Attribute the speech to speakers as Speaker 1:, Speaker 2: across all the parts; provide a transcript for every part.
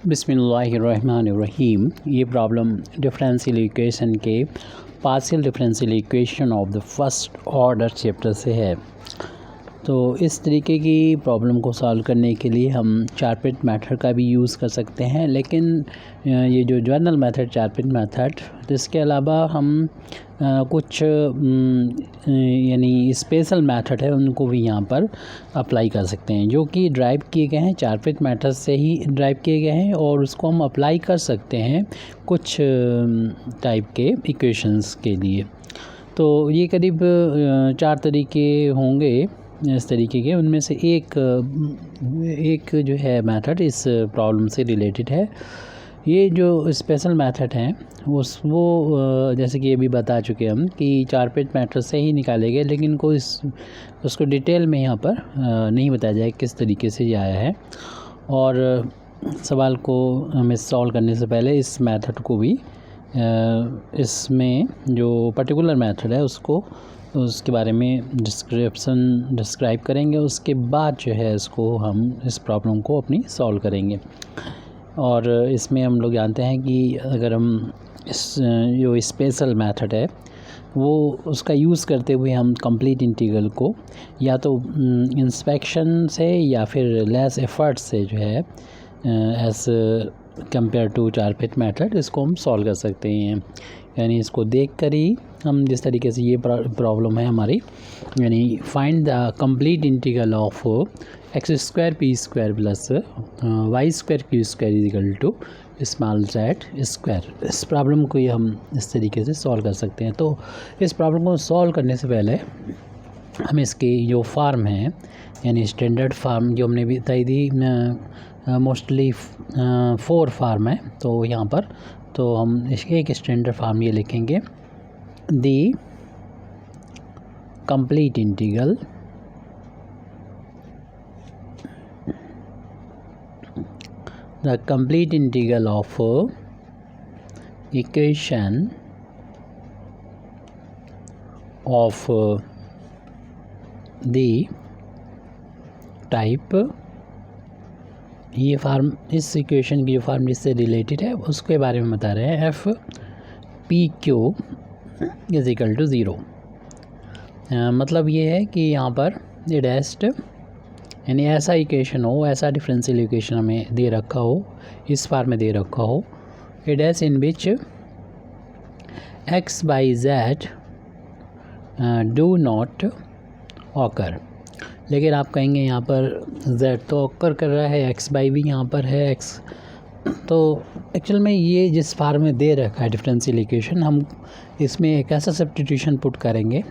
Speaker 1: बिस्मिल्लाहिर्रहमानिर्रहीम। ये problem differential equation के partial differential equation of the first order chapter से है। तो इस तरीके की प्रॉब्लम को सॉल्व करने के लिए हम चारपिट मेथड का भी यूज़ कर सकते हैं, लेकिन ये जो जनरल मेथड चारपिट मेथड, इसके अलावा हम कुछ यानी स्पेशल मेथड है उनको भी यहाँ पर अप्लाई कर सकते हैं, जो कि ड्राइव किए गए हैं चारपिट मेथड से ही ड्राइव किए गए हैं, और उसको हम अप्लाई कर सकते हैं कुछ टाइप के इक्वेशंस के लिए। तो ये करीब 4 तरीके होंगे इस तरीके के, उनमें से एक जो है मेथड इस प्रॉब्लम से रिलेटेड है। ये जो स्पेशल मेथड हैं वो जैसे कि अभी बता चुके हम कि चारपिट मेथड से ही निकाले गए, लेकिन कोई उसको डिटेल में यहाँ पर नहीं बताया जाए किस तरीके से ये आया है। और सवाल को हमें सॉल्व करने से पहले इस मेथड को भी इसमें जो पर्टिकुलर मेथड है उसके बारे में डिस्क्राइब करेंगे। उसके बाद जो है इस प्रॉब्लम को अपनी सॉल्व करेंगे। और इसमें हम लोग जानते हैं कि अगर हम जो स्पेशल मेथड है वो उसका यूज़ करते हुए हम कंप्लीट इंटीग्रल को या तो इंस्पेक्शन से या फिर लेस एफर्ट से जो है as compare to Charpit method इसको हम सॉल्व कर सकते हैं। यानी इसको देखकर ही हम जिस तरीके से ये प्रॉब्लम है हमारी, यानी find the complete integral of x square P square plus Y square Q square is equal to small z square, इस प्रॉब्लम को ही हम इस तरीके से सॉल्व कर सकते हैं। तो इस प्रॉब्लम को सॉल्व करने से पहले हम इसकी जो फार्म है, यानी स्टैंडर्ड फार्म जो हमने भी बताई थी, मोस्टली 4 फार्म है। तो यहाँ पर तो हम इसके एक स्टैंडर्ड फार्म ये लिखेंगे, दी complete integral of equation of the type, ये फार्म इस इक्वेशन की जो फार्म जिससे रिलेटेड है उसके बारे में बता रहे हैं। F P Q is equal to 0। मतलब ये है कि यहाँ पर ये डेस्ट यानी ऐसा इक्वेशन हो, ऐसा डिफरेंशियल इक्वेशन हमें दे रखा हो, इस फार्म में दे रखा हो, it S in which x by Z do not occur. लेकिन आप कहेंगे यहाँ पर z तो ऑकर कर रहा है, x बाई भी यहाँ पर है x। तो एक्चुअल में ये जिस फार्म में दे रखा है डिफरेंशियल इक्वेशन, हम इसमें एक ऐसा सब्स्टिट्यूशन पुट करेंगे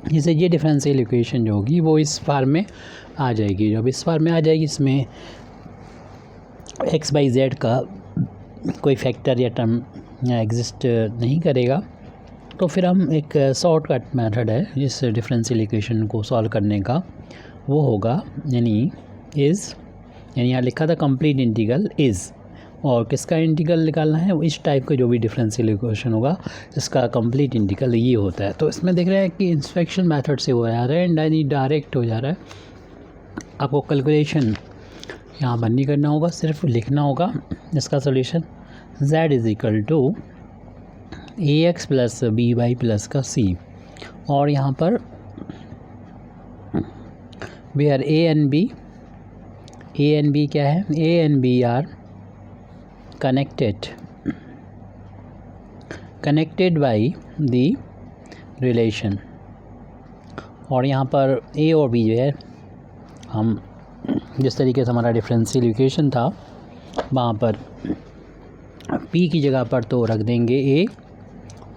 Speaker 1: जिससे ये डिफरेंशियल इक्वेशन जो होगी वो इस फार्म में आ जाएगी। जब इस फार्म में आ जाएगी, इसमें x बाई z का कोई फैक्टर या टर्म एग्जिस्ट नहीं करेगा। तो फिर हम एक शॉर्टकट मेथड है इस डिफरेंशियल इक्वेशन को सॉल्व करने का, वो होगा यानी यहाँ लिखा था कंप्लीट इंटीग्रल इज़, और किसका इंटीग्रल निकालना है, इस टाइप का जो भी डिफरेंशियल इक्वेशन होगा इसका कंप्लीट इंटीग्रल ये होता है। तो इसमें देख रहे हैं कि इंस्पेक्शन मेथड से हो जा रहा है एंड यानी डायरेक्ट हो जा रहा है। आपको कैलकुलेशन यहाँ पर नहीं करना होगा, सिर्फ लिखना होगा इसका solution. z is equal to ax plus B Y plus का c, और यहाँ पर वेयर a एंड b क्या है, a and b are connected by the relation. और यहाँ पर a और b जो है, हम जिस तरीके से हमारा डिफरेंशियल इक्वेशन था वहाँ पर p की जगह पर तो रख देंगे a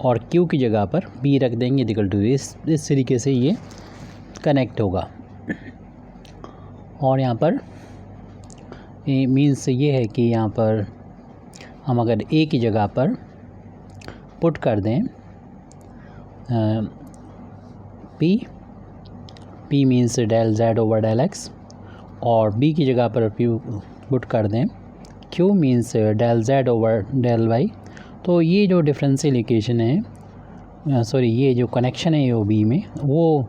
Speaker 1: और q की जगह पर b रख देंगे इक्वल टू, इस तरीके से ये कनेक्ट होगा। और यहाँ पर मीन्स ये है कि यहाँ पर हम अगर a की जगह पर पुट कर दें p means del z over del x, और b की जगह पर पुट कर दें q means del z over del y। तो ये जो डिफरेंशियल इक्वेशन है, ये जो कनेक्शन है ओ बी में, वो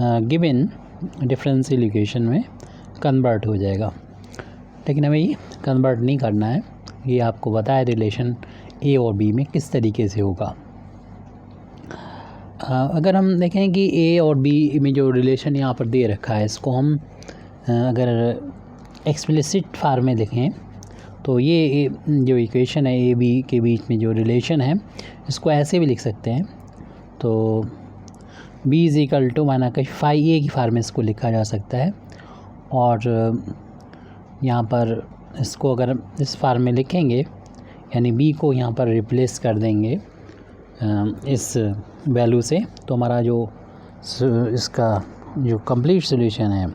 Speaker 1: गिवन डिफरेंशियल इक्वेशन में कन्वर्ट हो जाएगा। लेकिन हमें ये कन्वर्ट नहीं करना है, ये आपको बताया रिलेशन ए और बी में किस तरीके से होगा। अगर हम देखें कि ए और बी में जो रिलेशन यहाँ पर दे रखा है, इसको हम अगर एक्सप्लिसिट फार्म में लिखें तो ये जो इक्वेशन है ए बी के बीच में जो रिलेशन है, इसको ऐसे भी लिख सकते हैं। तो b इज़ इक्वल टू माना कि फाई ए की फार्म में इसको लिखा जा सकता है, और यहाँ पर इसको अगर इस फार्म में लिखेंगे यानी b को यहाँ पर रिप्लेस कर देंगे इस वैल्यू से, तो हमारा जो इसका जो कंप्लीट सॉल्यूशन है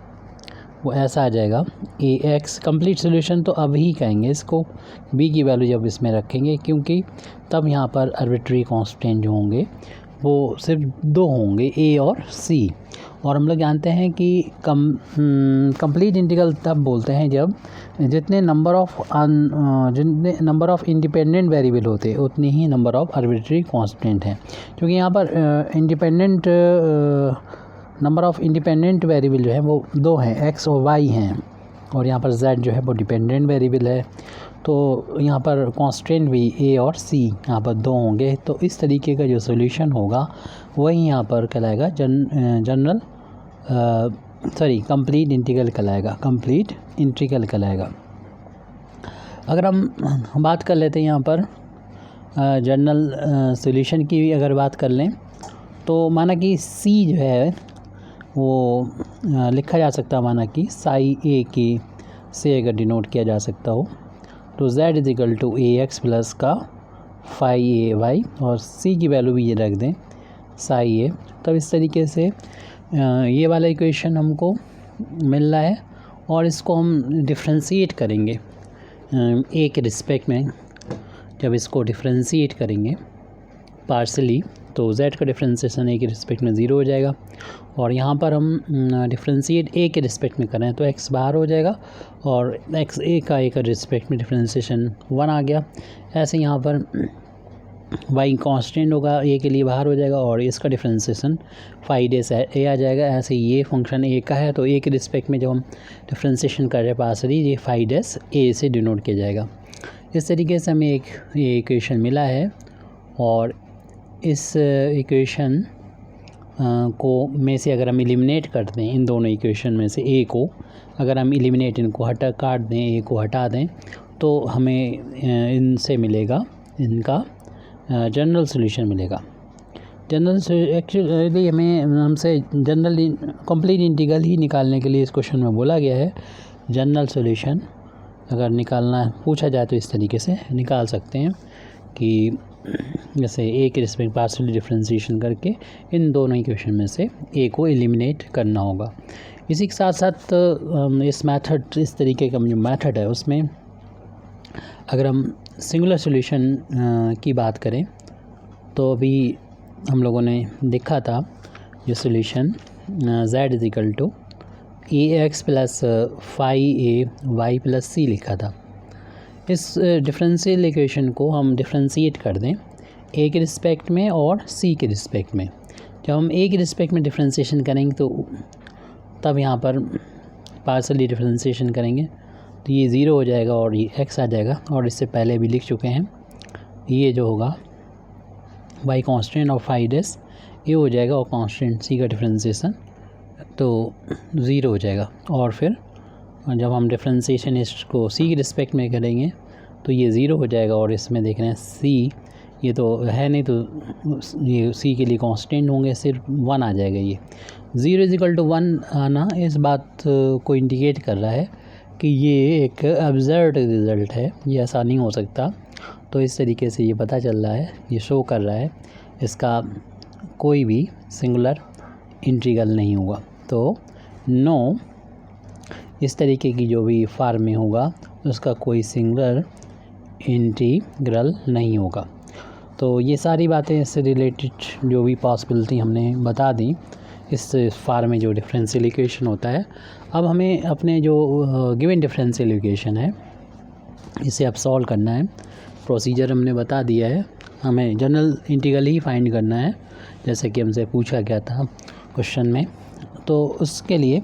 Speaker 1: वो ऐसा आ जाएगा ए एक्स। कंप्लीट सॉल्यूशन तो अब ही कहेंगे इसको, b की वैल्यू जब इसमें रखेंगे, क्योंकि तब यहाँ पर आर्बिट्री कांस्टेंट जो होंगे वो सिर्फ दो होंगे, ए और सी। और हम लोग जानते हैं कि कंप्लीट इंटीग्रल तब बोलते हैं जब जितने नंबर ऑफ़ इंडिपेंडेंट वेरिएबल होते हैं उतनी ही नंबर ऑफ़ आर्बिट्री कांस्टेंट हैं। क्योंकि यहाँ पर नंबर ऑफ़ इंडिपेंडेंट वेरिएबल जो है वो दो हैं, एक्स और वाई हैं, और यहाँ पर जेड जो है वो डिपेंडेंट वेरिएबल है। तो यहाँ पर कांस्टेंट भी ए और सी यहाँ पर दो होंगे। तो इस तरीके का जो सॉल्यूशन होगा वही यहाँ पर कहलाएगा कंप्लीट इंटीग्रल कहलाएगा। अगर हम बात कर लेते हैं यहाँ पर जनरल सॉल्यूशन की, अगर बात कर लें तो माना कि सी जो है वो लिखा जा सकता है, माना कि साई ए की से अगर डिनोट किया जा सकता हो तो z is equal to A x plus का फाई ए वाई, और c की वैल्यू भी ये रख दें साई ए। तब इस तरीके से ये वाला इक्वेशन हमको मिल रहा है, और इसको हम डिफ्रेंशिएट करेंगे ए के रिस्पेक्ट में। जब इसको डिफ्रेंशिएट करेंगे पार्शली तो z का डिफ्रेंशिएशन ए के रिस्पेक्ट में 0 हो जाएगा, और यहाँ पर हम डिफ्रेंशिएट ए के रिस्पेक्ट में करें तो x बाहर हो जाएगा, और x ए का रिस्पेक्ट में डिफ्रेंशिएशन 1 आ गया। ऐसे यहाँ पर y कांस्टेंट होगा, ए के लिए बाहर हो जाएगा, और इसका डिफ्रेंशिएशन फाई डेस ए आ जाएगा। ऐसे ये फंक्शन ए का है तो ए के रिस्पेक्ट में जब हम डिफ्रेंशिएशन कर रहे हैं पार्शली, ये फाई डेस ए से डिनोट किया जाएगा। इस तरीके से हमें एक ये इक्वेशन मिला है, और इस इक्वेशन को में से अगर हम एलिमिनेट कर दें, इन दोनों इक्वेशन में से ए को अगर हम एलिमिनेट इनको काट दें, ए को हटा दें, तो हमें इनसे मिलेगा इनका जनरल सॉल्यूशन मिलेगा। एक्चुअली हमसे जनरल कंप्लीट इंटीग्रल ही निकालने के लिए इस क्वेश्चन में बोला गया है। जनरल सॉल्यूशन अगर निकालना पूछा जाए तो इस तरीके से निकाल सकते हैं कि जैसे ए के रिस्पेक्ट पार्शियल डिफरेंशिएशन करके इन दोनों इक्वेशन में से ए को एलिमिनेट करना होगा। इसी के साथ साथ इस तरीके का जो मेथड है उसमें अगर हम सिंगुलर सॉल्यूशन की बात करें तो अभी हम लोगों ने देखा था जो solution z is equal to A x plus phi A y plus c लिखा था। इस डिफरेंशियल इक्वेशन को हम डिफरेंशिएट कर दें ए के रिस्पेक्ट में और सी के रिस्पेक्ट में। जब हम ए के रिस्पेक्ट में डिफरेंशिएशन करेंगे तो तब यहाँ पर पार्शियली डिफरेंशिएशन करेंगे तो ये 0 हो जाएगा और ये x आ जाएगा, और इससे पहले भी लिख चुके हैं। ये जो होगा y कांस्टेंट और फाई डेस ये हो जाएगा, और कांस्टेंट c का डिफरेंशिएशन तो 0 हो जाएगा। और फिर जब हम डिफरेंशिएशन इसको c के रिस्पेक्ट में करेंगे तो ये 0 हो जाएगा, और इसमें देख रहे हैं c ये तो है नहीं, तो ये c के लिए कांस्टेंट होंगे, सिर्फ 1 आ जाएगा। ये 0 इज इक्वल टू 1 आना इस बात को इंडिकेट कर रहा है कि ये एक अब्सर्ड रिज़ल्ट है, ये ऐसा नहीं हो सकता। तो इस तरीके से ये पता चल रहा है, ये शो कर रहा है इसका कोई भी सिंगुलर इंटीग्रल नहीं होगा। तो नो इस तरीके की जो भी फार्म में होगा उसका कोई सिंगुलर इंटीग्रल नहीं होगा। तो ये सारी बातें इससे रिलेटेड जो भी पॉसिबिलिटी हमने बता दी इस फार्म में जो डिफरेंशियल इक्वेशन होता है। अब हमें अपने जो गिवन डिफरेंशियल इक्वेशन है इसे अब सॉल्व करना है। प्रोसीजर हमने बता दिया है, हमें जनरल इंटीग्रल ही फाइंड करना है जैसे कि हमसे पूछा गया था क्वेश्चन में। तो उसके लिए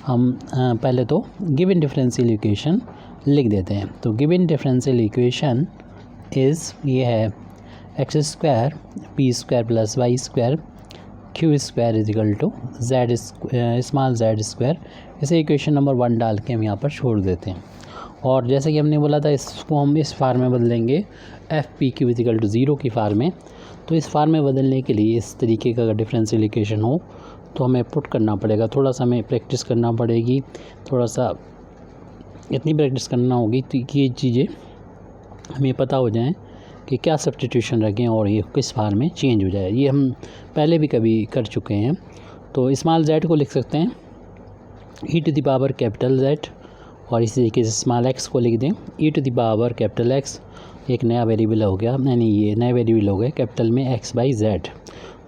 Speaker 1: हम पहले तो गिवन डिफरेंशियल इक्वेशन लिख देते हैं। तो गिवन डिफरेंशियल इक्वेशन इज़ ये है X square P square plus Y square Q square is equal to Z small Z square. इसे इक्वेशन नंबर 1 डाल के हम यहाँ पर छोड़ देते हैं। और जैसे कि हमने बोला था इसको हम इस फार्म में बदलेंगे F P Q is equal to 0 की फार्म में। तो इस फार्म में बदलने के लिए इस तरीके का अगर डिफरेंशियल इक्वेशन हो तो हमें पुट करना पड़ेगा, थोड़ा सा हमें प्रैक्टिस करना पड़ेगी, थोड़ा सा इतनी प्रैक्टिस करना होगी कि ये चीज़ें हमें पता हो जाएं कि क्या सब्स्टिट्यूशन रखें और ये किस फार्म में चेंज हो जाए। ये हम पहले भी कभी कर चुके हैं। तो स्मॉल जेड को लिख सकते हैं e to the power capital Z, और इसी तरीके से स्मॉल एक्स को लिख दें e to the power capital X. एक नया वेरिएबल हो गया, यानी ये नया वेरिएबल हो गया कैपिटल में एक्स बाई जेड।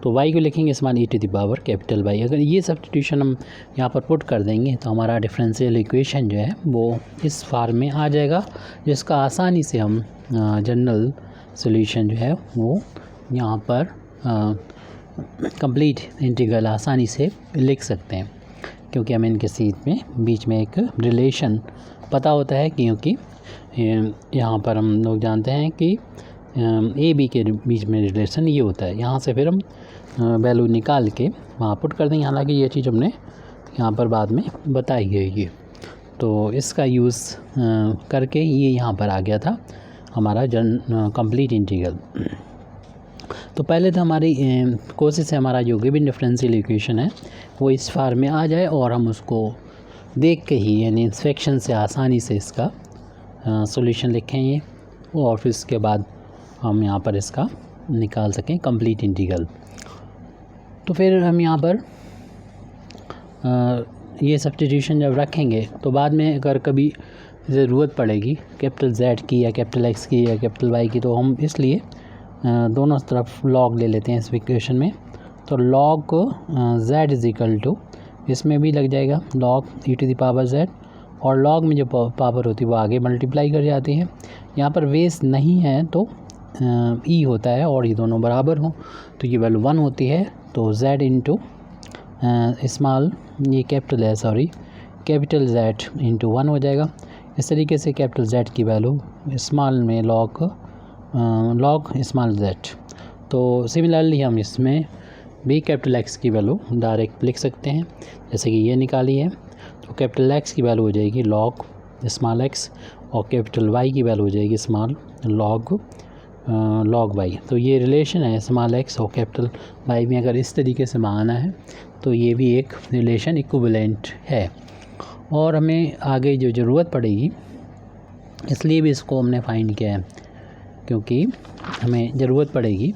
Speaker 1: तो वाई को लिखेंगे small E to the power capital Y. अगर ये सब्स्टिट्यूशन हम यहाँ पर पुट कर देंगे तो हमारा डिफरेंशियल इक्वेशन जो है वो इस फार्म में आ जाएगा, जिसका आसानी से हम जनरल सॉल्यूशन जो है वो यहाँ पर कंप्लीट इंटीग्रल आसानी से लिख सकते हैं, क्योंकि हमें इनके बीच में एक रिलेशन पता होता है। क्योंकि यहाँ पर हम लोग जानते हैं कि ए बी के बीच में रिलेशन ये होता है। यहाँ से फिर हम वैल्यू निकाल के वहाँ पुट कर देंगे। हालांकि ये चीज़ हमने यहाँ पर बाद में बताई गई है, तो इसका यूज़ करके ये यहाँ पर आ गया था हमारा कंप्लीट इंटीग्रल। तो पहले तो हमारी कोशिश है हमारा जो गिवन डिफरेंशियल इक्वेशन है वो इस फार्म में आ जाए और हम उसको देख के ही यानी इंस्पेक्शन से आसानी से इसका सॉल्यूशन लिखेंगे और फिर इसके बाद हम यहाँ पर इसका निकाल सकें कंप्लीट इंटीग्रल। तो फिर हम यहाँ पर ये सब्स्टिट्यूशन जब रखेंगे तो बाद में अगर कभी ज़रूरत पड़ेगी कैपिटल जेड की या कैपिटल एक्स की या कैपिटल वाई की, तो हम इसलिए दोनों तरफ लॉग ले लेते हैं इस इक्वेशन में। तो log Z is equal to, इसमें भी लग जाएगा log E to the power Z, और लॉग में जो पावर होती है वो आगे मल्टीप्लाई कर जाती है। यहाँ पर बेस नहीं है तो ई होता है और ये दोनों बराबर हों तो ये वैल्यू 1 होती है। तो जेड इंटू स्मॉल ये कैपिटल है कैपिटल जेड इंटू 1 हो जाएगा। इस तरीके से कैपिटल जेड की वैल्यू स्मॉल में लॉग स्मॉल जेड। तो सिमिलरली हम इसमें भी कैपिटल एक्स की वैल्यू डायरेक्ट लिख सकते हैं, जैसे कि ये निकाली है। तो कैपिटल एक्स की वैल्यू हो जाएगी लॉग स्मॉल एक्स और कैपिटल वाई की वैल्यू हो जाएगी स्मॉल लॉग वाई। तो ये रिलेशन है स्मॉल एक्स और कैपिटल वाई में। अगर इस तरीके से माना है तो ये भी एक रिलेशन इक्विवेलेंट है। और हमें आगे जो ज़रूरत पड़ेगी इसलिए भी इसको हमने फाइंड किया है, क्योंकि हमें ज़रूरत पड़ेगी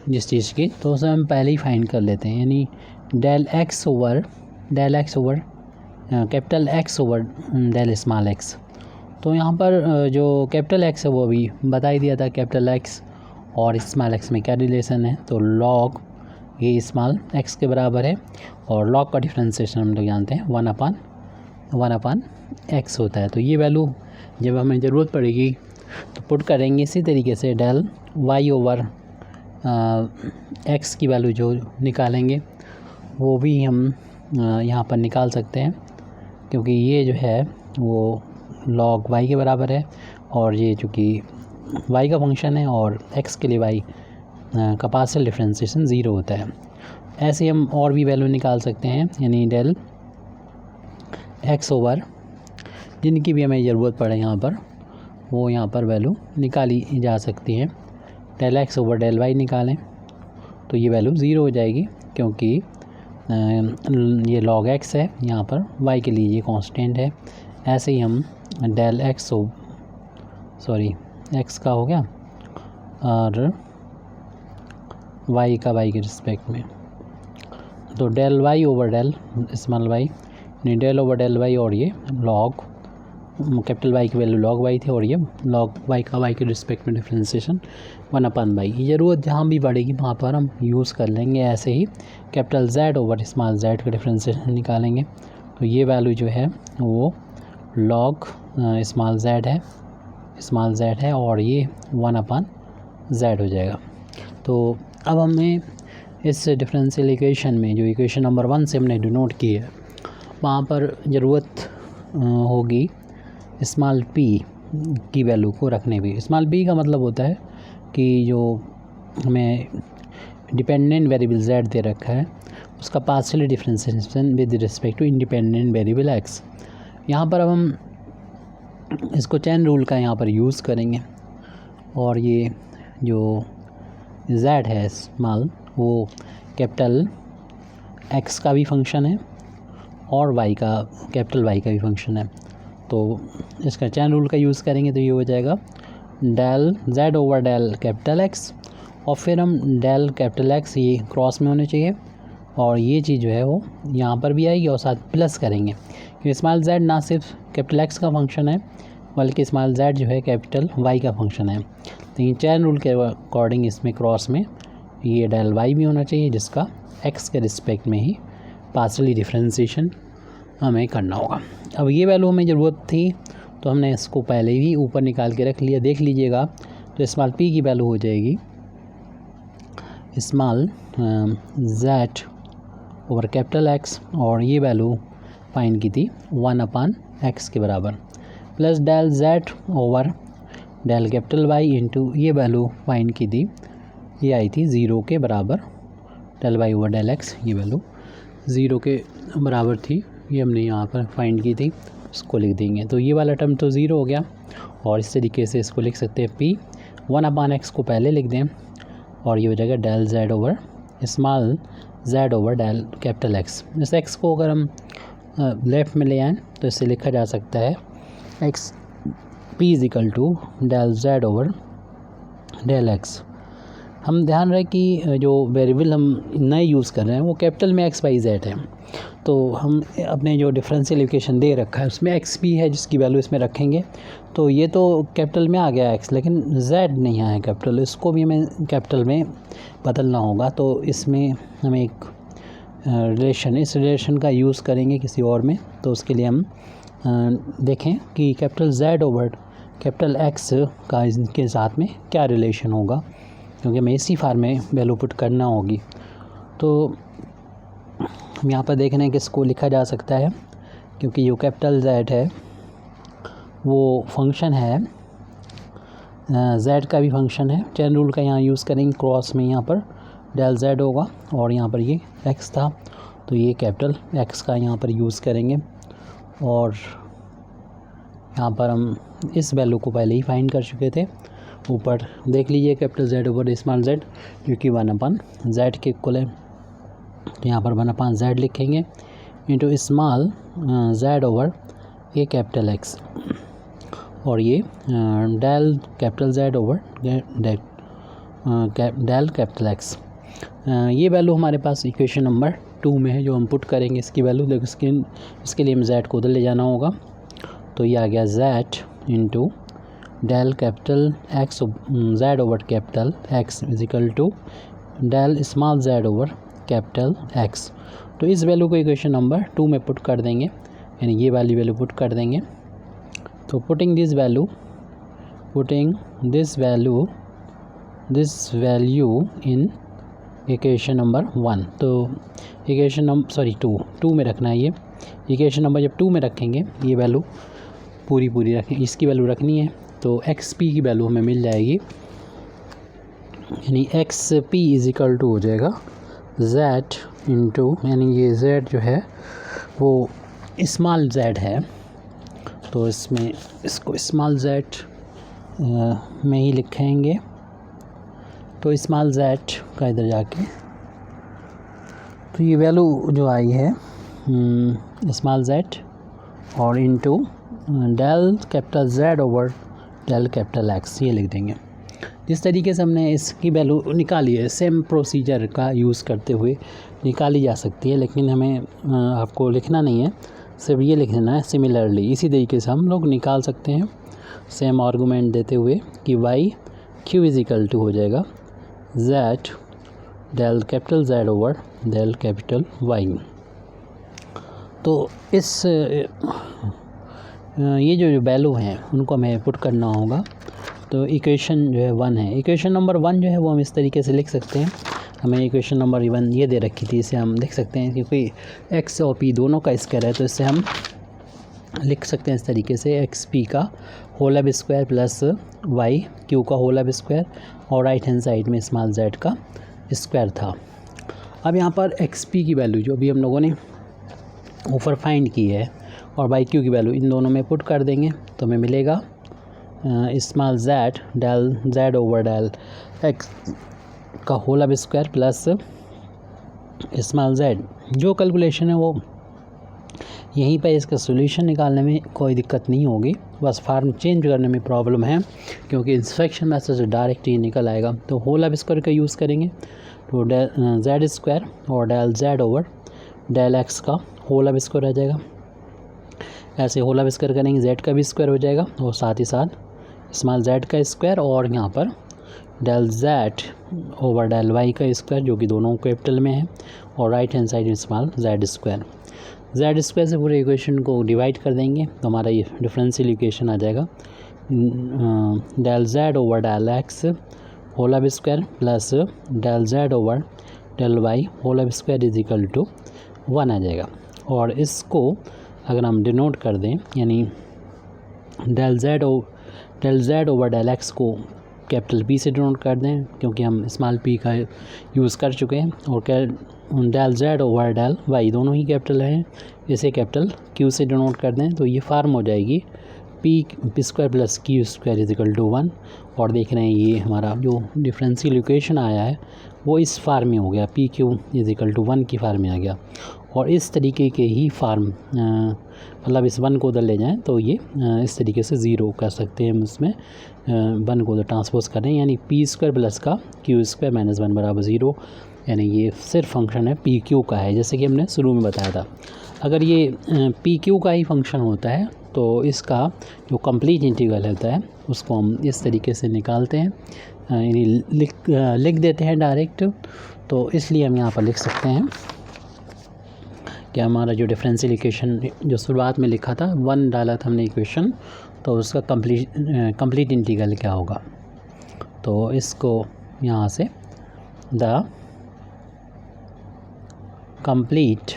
Speaker 1: जिस चीज़ की, तो उसे हम पहले ही फाइंड कर लेते हैं। यानी del X over capital X over del small X. तो यहाँ पर जो कैपिटल एक्स है वो भी बता ही दिया था, कैपिटल एक्स और स्मॉल एक्स में क्या रिलेशन है। तो लॉग ये स्मॉल एक्स के बराबर है और लॉग का डिफ्रेंसिएशन हम लोग जानते हैं 1 अपान एक्स होता है। तो ये वैल्यू जब हमें ज़रूरत पड़ेगी तो पुट करेंगे। इसी तरीके से डेल वाई ओवर एक्स की वैल्यू जो निकालेंगे वो भी हम यहाँ पर निकाल सकते हैं, क्योंकि ये जो है वो लॉग वाई के बराबर है और ये चूँकि वाई का फंक्शन है और एक्स के लिए वाई का पार्शियल डिफरेंशिएशन 0 होता है। ऐसे हम और भी वैल्यू निकाल सकते हैं, यानी डेल एक्स ओवर जिनकी भी हमें ज़रूरत पड़े यहाँ पर वो यहाँ पर वैल्यू निकाली जा सकती है। Del X over del Y निकालें तो ये वैल्यू 0 हो जाएगी, क्योंकि ये लॉग एक्स है, यहाँ पर वाई के लिए ये कांस्टेंट है। ऐसे ही हम डेल एक्स एक्स का हो गया और वाई का वाई के रिस्पेक्ट में, तो del Y over del small Y यानी डेल ओवर डेल वाई, और ये लॉग कैपिटल वाई की वैल्यू लॉग वाई थी और ये लॉग वाई का वाई के रिस्पेक्ट में डिफरेंशिएशन 1 अपान वाई। ज़रूरत जहाँ भी पड़ेगी वहाँ पर हम यूज़ कर लेंगे। ऐसे ही capital Z over small Z का डिफरेंशिएशन निकालेंगे तो ये वैल्यू जो है वो लॉग स्मॉल जेड है और ये 1 अपान जेड हो जाएगा। तो अब हमें इस डिफरेंशियल इक्वेशन में जो इक्वेशन नंबर 1 से हमने डिनोट की है वहाँ पर ज़रूरत होगी स्मॉल p की वैल्यू को रखने भी। स्मॉल p का मतलब होता है कि जो हमें डिपेंडेंट वेरिएबल z दे रखा है उसका partial differentiation with respect to independent variable x। यहाँ पर अब हम इसको चेन रूल का यहाँ पर यूज़ करेंगे और ये जो z है स्मॉल वो कैपिटल x का भी फंक्शन है और y का कैपिटल Y का भी फंक्शन है। तो इसका चेन रूल का यूज़ करेंगे तो ये हो जाएगा del z over del capital x और फिर हम डेल कैपिटल x ये क्रॉस में होने चाहिए और ये चीज़ जो है वो यहाँ पर भी आएगी और साथ प्लस करेंगे क्योंकि स्मॉल z ना सिर्फ कैपिटल x का फंक्शन है बल्कि स्मॉल z जो है कैपिटल y का फंक्शन है। तो ये चेन रूल के अकॉर्डिंग इसमें क्रॉस में ये डेल y भी होना चाहिए जिसका x के रिस्पेक्ट में ही पार्शियली डिफरेंशिएशन हमें करना होगा। अब ये वैल्यू हमें ज़रूरत थी तो हमने इसको पहले ही ऊपर निकाल के रख लिया। देख लीजिएगा तो स्मॉल p की वैल्यू हो जाएगी small z over capital x और ये वैल्यू फाइंड की थी 1/x के बराबर plus del z over del capital y into ये वैल्यू फाइंड की थी ये आई थी 0 के बराबर del y over del x। ये वैल्यू 0 के बराबर थी ये हमने यहाँ पर फाइंड की थी इसको लिख देंगे। तो ये वाला टर्म तो 0 हो गया और इस तरीके से इसको लिख सकते हैं p 1/x को पहले लिख दें और ये हो जाएगा del z over small z over del capital x। इस x को अगर हम लेफ़्ट में ले आएँ तो इसे लिखा जा सकता है x p is equal to del z over del x। हम ध्यान रहे कि जो वेरिएबल हम नए यूज़ कर रहे हैं वो कैपिटल में x y z है। तो हम अपने जो डिफरेंशियल इक्वेशन दे रखा है उसमें x p है जिसकी वैल्यू इसमें रखेंगे। तो ये तो कैपिटल में आ गया x लेकिन z नहीं आया कैपिटल, इसको भी हमें कैपिटल में बदलना होगा। तो इसमें हमें एक इस रिलेशन का यूज़ करेंगे किसी और में। तो उसके लिए हम देखें कि capital z over capital x का इनके साथ में क्या रिलेशन होगा क्योंकि हमें इसी फार्म में वैल्यू पुट करना होगी। तो हम यहाँ पर देख रहे हैं कि इसको लिखा जा सकता है क्योंकि जो कैपिटल z है वो फंक्शन है z का भी फंक्शन है। चेन रूल का यहाँ यूज़ करेंगे क्रॉस में यहाँ पर डेल z होगा और यहाँ पर ये x था तो ये कैपिटल x का यहाँ पर यूज़ करेंगे और यहाँ पर हम इस वैल्यू को पहले ही फाइंड कर चुके थे। ऊपर देख लीजिए capital z over small z जो कि 1/z के इक्वल है। तो यहाँ पर 1/z लिखेंगे इंटू स्मॉल z ओवर ये कैपिटल x और ये del capital z over del capital x। ये वैल्यू हमारे पास इक्वेशन नंबर 2 में है जो हम पुट करेंगे इसकी वैल्यू। लेकिन इसके लिए हम z को उधर ले जाना होगा। तो ये आ गया z into del capital x z over capital x is equal to del small z over capital x। तो इस वैल्यू को इक्वेशन नंबर 2 में पुट कर देंगे यानी ये वाली वैल्यू पुट कर देंगे। तो putting this value in equation number 1। तो इक्वेशन नंबर 2 में रखना है। ये इक्वेशन नंबर जब 2 में रखेंगे ये वैल्यू पूरी रखें, इसकी वैल्यू रखनी है। तो एक्स पी की वैल्यू हमें मिल जाएगी यानी X P is equal to हो जाएगा z इंटू यानी ये z जो है वो स्मॉल z है तो इसमें इसको स्मॉल z में ही लिखेंगे। तो स्मॉल z का इधर जाके तो ये वैल्यू जो आई है स्मॉल z और into del capital z over del capital x ये लिख देंगे। जिस तरीके से हमने इसकी वैल्यू निकाली है सेम प्रोसीजर का यूज़ करते हुए निकाली जा सकती है लेकिन हमें आपको लिखना नहीं है, सिर्फ ये लिख देना है सिमिलरली। इसी तरीके से हम लोग निकाल सकते हैं सेम आर्गूमेंट देते हुए कि y q is equal to हो जाएगा z del capital z over del capital y। तो इस ये जो वैल्यू हैं उनको हमें पुट करना होगा। तो इक्वेशन जो है 1 है। इक्वेशन नंबर 1 जो है वो हम इस तरीके से लिख सकते हैं। हमें इक्वेशन नंबर 1 ये दे रखी थी, इसे हम लिख सकते हैं क्योंकि x और p दोनों का स्क्वायर है तो इससे हम लिख सकते हैं इस तरीके से, एक्स पी का होल अब स्क्वायर प्लस वाई क्यू का होल अब स्क्वायर और राइट हैंड साइड में स्मॉल जेड का स्क्वायर था। अब यहाँ पर एक्स पी की वैल्यू जो अभी हम लोगों ने ऊपर फाइंड की है और वाई क्यू की वैल्यू इन दोनों में पुट कर देंगे तो हमें मिलेगा small Z del Z over del X का होल अब स्क्वायर प्लस स्मॉल जेड। जो कैलकुलेशन है वो यहीं पर इसका सॉल्यूशन निकालने में कोई दिक्कत नहीं होगी, बस फार्म चेंज करने में प्रॉब्लम है क्योंकि इंस्पेक्शन मैथड से डायरेक्ट ही निकल आएगा। तो होल अब स्क्वायर का यूज़ करेंगे तो जेड स्क्वायर और del Z over del X का होल अब स्क्वायर आ जाएगा। ऐसे होल अब स्क्वायर करेंगे जेड का भी स्क्वायर हो जाएगा और साथ ही साथ स्मॉल जेड का स्क्वायर और यहाँ पर del Z over del Y का स्क्वायर जो कि दोनों कैपिटल में है और राइट हैंड साइड में small Z square. Z square से पूरे इक्वेशन को डिवाइड कर देंगे तो हमारा ये डिफरेंशियल इक्वेशन आ जाएगा del Z over del x whole अब square plus del Z over del y whole अब स्क्वायर इज इक्वल टू 1 आ जाएगा। और इसको अगर हम डिनोट कर दें यानी del Z over del x को कैपिटल पी से डिनोट कर दें क्योंकि हम स्मॉल पी का यूज़ कर चुके हैं और del Z over del Y दोनों ही कैपिटल हैं, इसे कैपिटल क्यू से डिनोट कर दें तो ये फार्म हो जाएगी P square plus Q square is equal to 1। और देख रहे हैं ये हमारा जो डिफरेंशियल इक्वेशन आया है वो इस फार्म में हो गया, P Q is equal to 1 की फार्म में आ गया। और इस तरीके के ही फार्म मतलब इस 1 को उधर ले जाएं तो ये इस तरीके से 0 कर सकते हैं हम, इसमें 1 को उधर ट्रांसपोज कर रहे हैं यानी पी स्क्वायर प्लस का क्यू स्क्वायर माइनस 1 बराबर 0। यानी ये सिर्फ फंक्शन है पी क्यू का है, जैसे कि हमने शुरू में बताया था। अगर ये पी क्यू का ही फंक्शन होता है तो इसका जो कंप्लीट इंटीग्रल होता है उसको हम इस तरीके से निकालते हैं यानी लिख देते हैं डायरेक्ट। तो इसलिए हम यहाँ पर लिख सकते हैं कि हमारा जो डिफरेंशियल इक्वेशन जो शुरुआत में लिखा था 1 डाला था हमने इक्वेशन, तो उसका कंप्लीट इंटीग्रल क्या होगा। तो इसको यहाँ से द कंप्लीट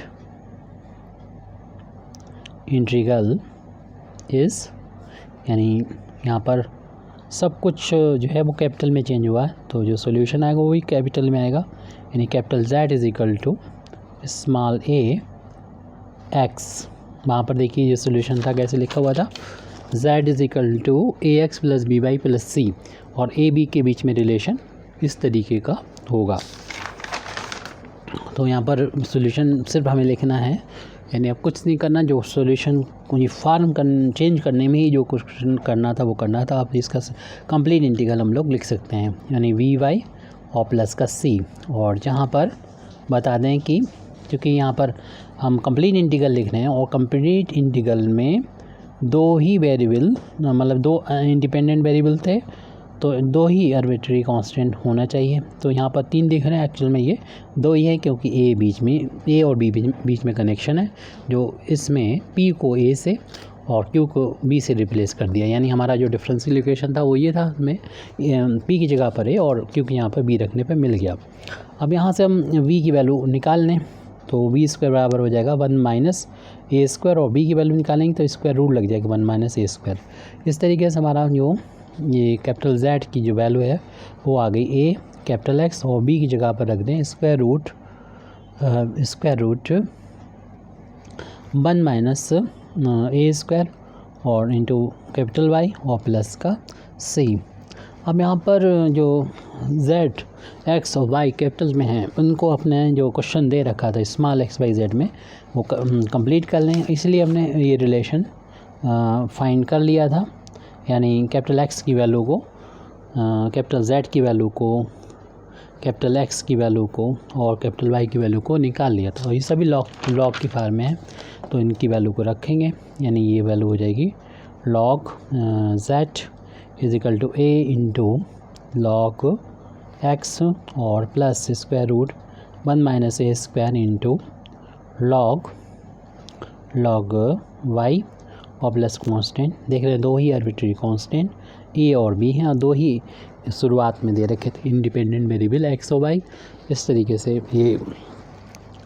Speaker 1: इंटीग्रल इज़ यानी यहाँ पर सब कुछ जो है वो कैपिटल में चेंज हुआ है तो जो सॉल्यूशन आएगा वो भी कैपिटल में आएगा यानी capital Z is equal to small a x. वहाँ पर देखिए ये सॉल्यूशन था कैसे लिखा हुआ था, Z is equal to A x plus B Y plus c और ए बी के बीच में रिलेशन इस तरीके का होगा। तो यहाँ पर सॉल्यूशन सिर्फ हमें लिखना है यानी अब कुछ नहीं करना, जो सॉल्यूशन को ये फार्म चेंज करने में ही जो कुछ करना था वो करना था। आप इसका कंप्लीट इंटीग्रल हम लोग लिख सकते हैं यानी वी वाई और प्लस का सी। और जहाँ पर बता दें कि क्योंकि यहाँ पर हम कंप्लीट इंटीग्रल लिख रहे हैं और कंप्लीट इंटीग्रल में दो ही वेरिएबल मतलब दो इंडिपेंडेंट वेरिएबल थे तो दो ही आर्बिट्रेरी कांस्टेंट होना चाहिए। तो यहाँ पर 3 दिख रहे हैं, एक्चुअल में ये 2 ही है क्योंकि ए और बी बीच में कनेक्शन है। जो इसमें पी को ए से और क्यू को बी से रिप्लेस कर दिया यानी हमारा जो डिफरेंशियल इक्वेशन था वो ये था, हमें पी की जगह पर ए और क्यू की यहाँ पर बी रखने पर मिल गया। अब यहाँ से हम वी की वैल्यू निकाल लें तो वी स्क्वायर बराबर हो जाएगा 1 माइनस ए स्क्वायर और बी की वैल्यू निकालेंगे तो स्क्वायर रूट लग जाएगा 1 माइनस ए स्क्वायर। इस तरीके से हमारा जो ये कैपिटल जेड की जो वैल्यू है वो आ गई ए कैपिटल एक्स और बी की जगह पर रख दें square root 1 minus a square और इंटू कैपिटल वाई और प्लस का सी। अब यहाँ पर जो जेड एक्स और वाई कैपिटल में हैं उनको अपने जो क्वेश्चन दे रखा था स्मॉल एक्स वाई जेड में वो कंप्लीट कर लें, इसलिए हमने ये रिलेशन फाइंड कर लिया था यानी कैपिटल एक्स की वैल्यू को कैपिटल जेड की वैल्यू को कैपिटल एक्स की वैल्यू को और कैपिटल वाई की वैल्यू को निकाल लिया था। ये सभी लॉग की फार्म में है तो इनकी वैल्यू को रखेंगे यानी ये वैल्यू हो जाएगी log Z is equal to a into log x और plus square root 1 minus a square into log y और प्लस कांस्टेंट। देख रहे हैं दो ही आर्बिट्रेरी कांस्टेंट ए और बी हैं और दो ही शुरुआत में दे रखे थे इंडिपेंडेंट वेरिएबल एक्स और वाई। इस तरीके से ये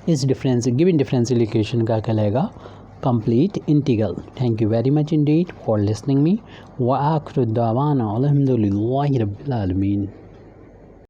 Speaker 1: इस गिवन डिफरेंशियल इक्वेशन का कहलाएगा complete integral. Thank you very much indeed for listening me. Wa akhiru da'wana alhamdulillahi rabbil alamin.